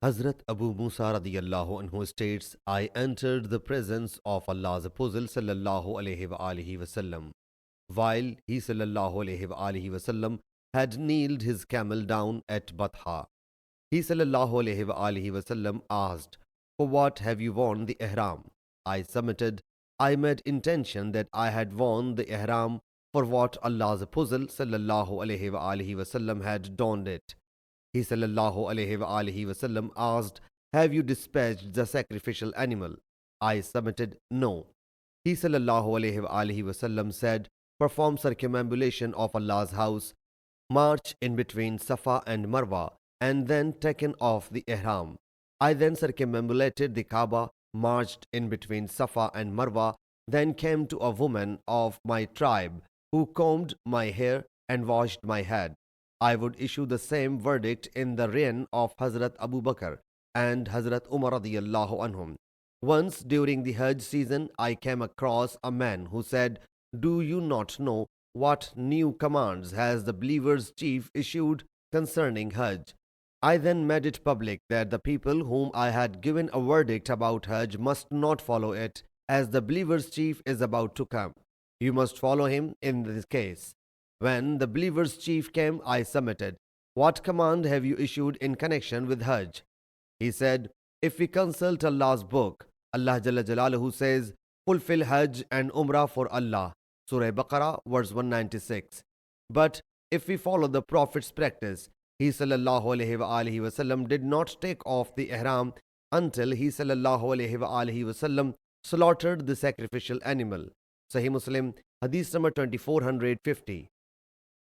Hazrat Abu Musa radiyallahu anhu states, I entered the presence of Allah's Apostle sallallahu alayhi wa alihi wasallam, while he sallallahu alayhi wa alihi wasallam had kneeled his camel down at Batha. He sallallahu alayhi wa alihi wasallam asked, for what have you worn the ihram? I submitted, I made intention that I had worn the ihram for what Allah's Apostle sallallahu alayhi wa alihi wasallam had donned it. He sallallahu alayhi wa alihi wasallam asked, have you dispatched the sacrificial animal? I submitted, no. He sallallahu alayhi wa alihi wasallam said, perform circumambulation of Allah's house, march in between Safa and Marwa, and then taken off the ihram. I then circumambulated the Kaaba, marched in between Safa and Marwa, then came to a woman of my tribe who combed my hair and washed my head. I would issue the same verdict in the reign of Hazrat Abu Bakr and Hazrat Umar radiyallahu anhum. Once during the Hajj season, I came across a man who said, do you not know what new commands has the believers' chief issued concerning Hajj? I then made it public that the people whom I had given a verdict about Hajj must not follow it, as the believers' chief is about to come. You must follow him in this case. When the believers' chief came, I submitted, what command have you issued in connection with Hajj? He said, if we consult Allah's book, Allah Jalla Jalaluhu says, fulfill Hajj and Umrah for Allah. Surah Baqarah, verse 196. But if we follow the Prophet's practice, he sallallahu alayhi wa alihi wasallam did not take off the ihram until he sallallahu alayhi wa alihi wasallam slaughtered the sacrificial animal. Sahih Muslim Hadith number 2450.